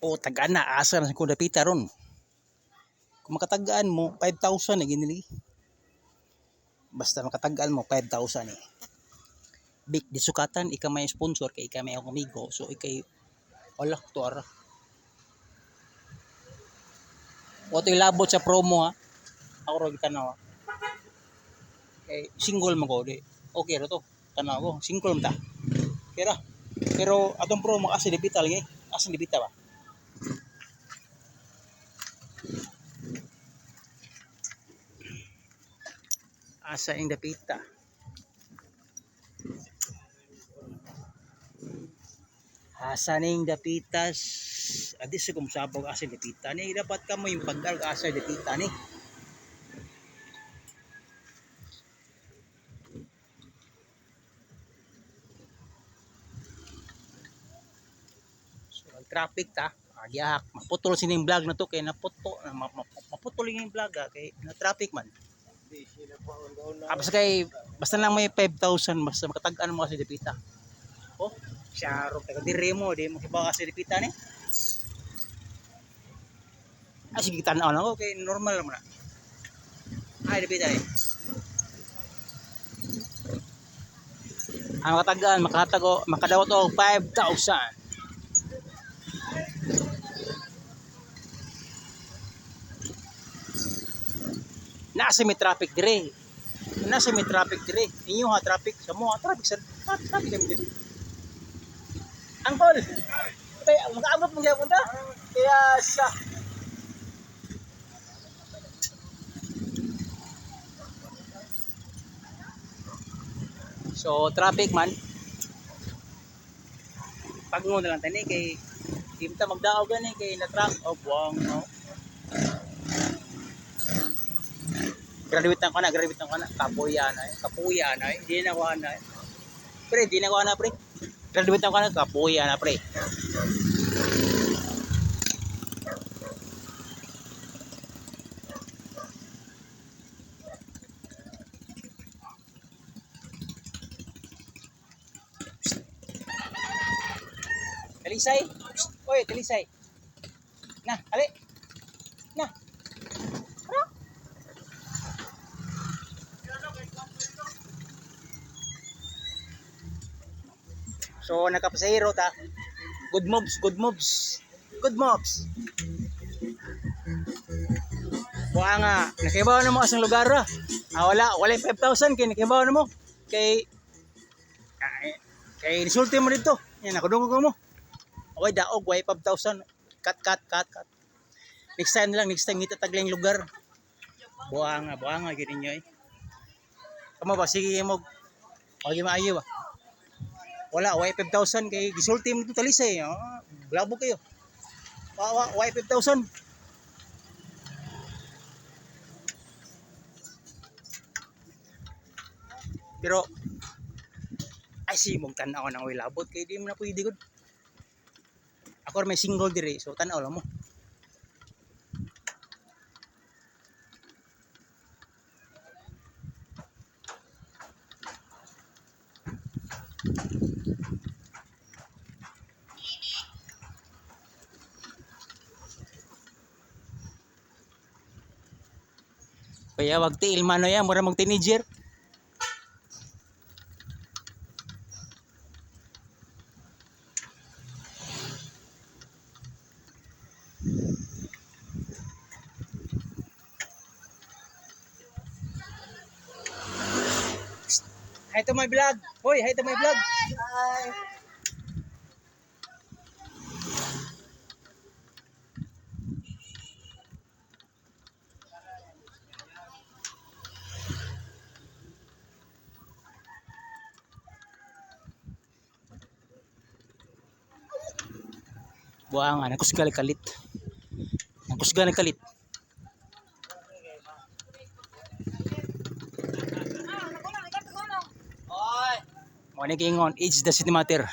O tagaan na asa na ko dapita ron. Kung makatagaan mo 5,000 na ginili. Basta makatagaan mo 5,000 eh. Big disukatan ika may sponsor kay ika may amigo. So ikay wala to ara. O to ilabot sa promo ha. Ako ro tanaw. Kay single mo ko di. Okay ra to. Tanaw ko single ta. Kira. Pero atong promo kasi debita lang eh. Asa debita ba? Asa ing dapita. Asa ning dapitas. Adi sa kumsabog asa dapita ni dapat ka mo yung paggal asa dapita ni. So traffic ta. Agyak maputol sining vlog na to kay maputol yung vlog kay na traffic man. Basta lang may 5,000 basta makatag-an mo kasi dipita. Oh, syaro taga dire mo di mo kibaw kasi dipita ni. Sige tan-aw na ko kay normal mo na. Ay dipita ni. Ang makatag-an makadawat og 5,000. Nasa may traffic dire. Nasa may traffic dire. Inyo ha traffic sa mo traffic sa traffic kami dire. Angkol. Tay mag-aabot mo gyapon ta. Kaya siya. So traffic man. Pagngo na lang tani kay di ta magdaog gani kay na truck oh buang no. Graduate ko na kapuya na di na ko na pre graduate ko na kapuya na pre. Talisay oy talisay na ali na. So nakapasahero ta. Good moves. Buha nga, nakibaw na mo asang lugar ra. Wala 5,000 kay nakibaw na mo. Kay insulti mo dito. Yan nakudungog mo. Away daog 5,000. Cut. Next time ngita taglang lugar. Buha nga gid ninyo eh. Kamo ba sige mo. Wagi maayo ba. Wala, 5,000 kay gisulti mo dito talisay. Blabo kayo. 5,000. Pero ay si mong tanaw nang way labot kay di mo na pwede gud. Ako may single dire so tanaw lang mo. Kaya wag ti ilmano ya mura mag teenager. Hi to my vlog. Hoy, hi to my vlog. Hi. Buang anak kusgal kalit. Kusgal kalit. Morning ingon, it's the city matter.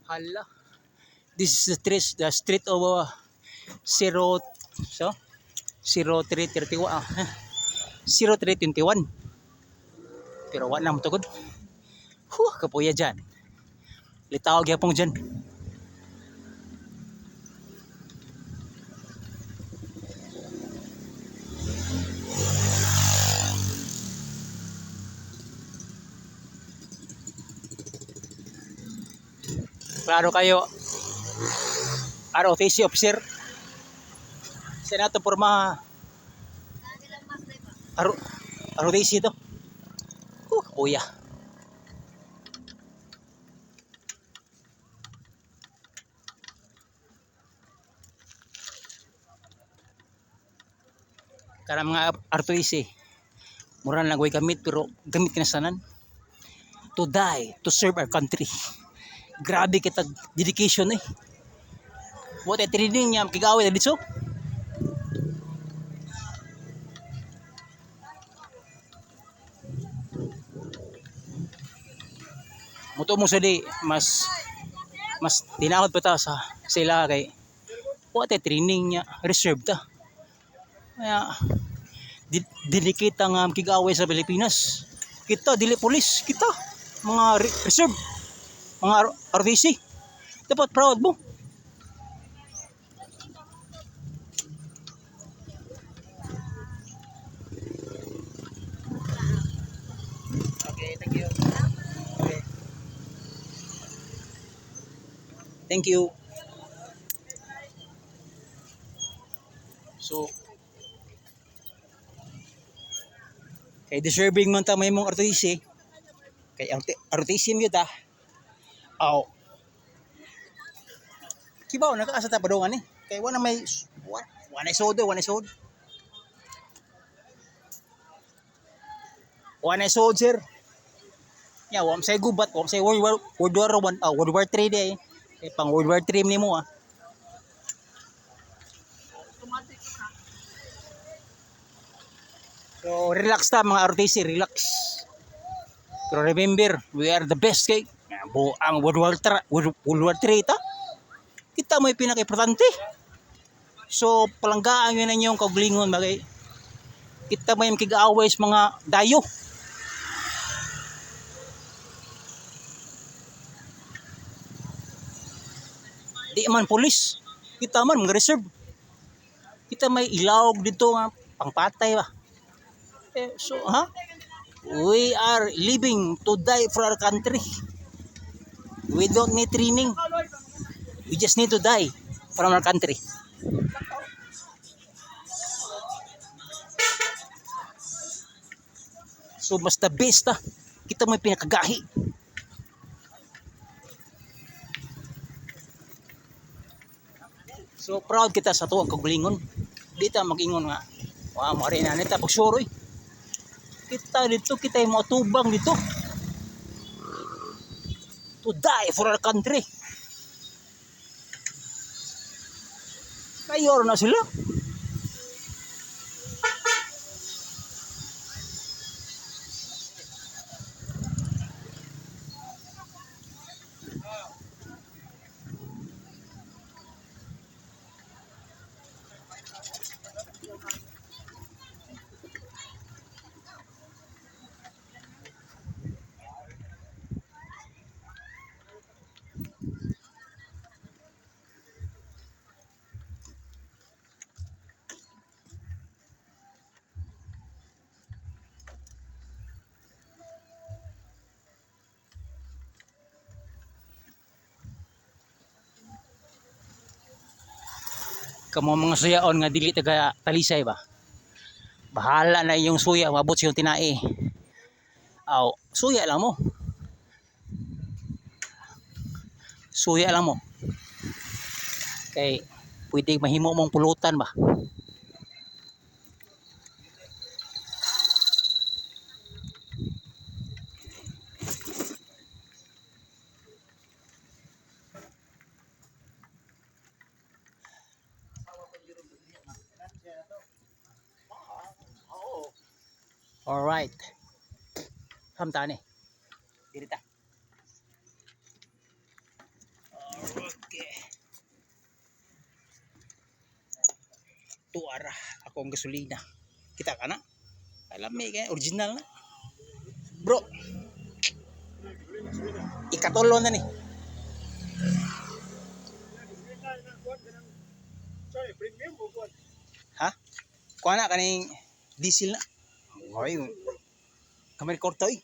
Hala. This is the street of 0331. 0321. Pero wala mo tugod. Kapuya dyan. Litawag yapong dyan. Klaro kayo, ROTC officer. Senato porma ROTC to. Kuya. Karang mga ROTC, mura lang way gamit pero gamit kinasanan. To die, to serve our country. Grabe kita dedication eh. What a training niya, kigawin na dito. Muto mo sa di, mas tinakot pa ta sa sila kay what a training niya, reserve ta. Kaya, dedicate ang kigawin sa Pilipinas. Kita, dili polis, kita, mga reserve, mga RVC. Dapat proud mo. Okay, thank you. Okay. Thank you. So, kay deserving man ta may mong RTC. Kay RTC mo ta. Aw. Kibaw nakaasa ta padungan ni. Kay wala may wala sodo, wala sod. Wala sod sir. Ya, wam say gubat, wam say World War 1, World War 3 day. Kay pang World War 3 nimo ah. So relax ta mga RTC, relax. Pero remember, we are the best kay ang World War 3 ta. Kita may pinaka-importante. So palanggaan yun na yung kaugalingon bagay. Kita may kigaaway sa mga dayo. Di man pulis. Kita man mga reserve. Kita may ilawog dito nga pangpatay ba. So ha? We are living to die for our country. We don't need training. We just need to die from our country. So mas the best kita may pinakagahi. So proud kita sa tuwang kagalingon. Di ta mag-ingon nga. Wa mo rin na nita pagsuroy. Kita dito, kita yung mga tubang dito. To die for our country. Mayor na sila. Kamo mga suyaon nga dili taga talisay ba. Bahala na yung suya, mabot yung tinai. Aw, suya lang mo. Suya lang mo. Kay pwede mahimo mong pulutan ba. Alright. Hamta ni. Dirita. Okay. Tuara akong gasolina. Kita ka na? Alam mo kaya original na. Bro. Ikatulo na ni. Ha? Kuha na kaning diesel na. Ay, kami korto eh.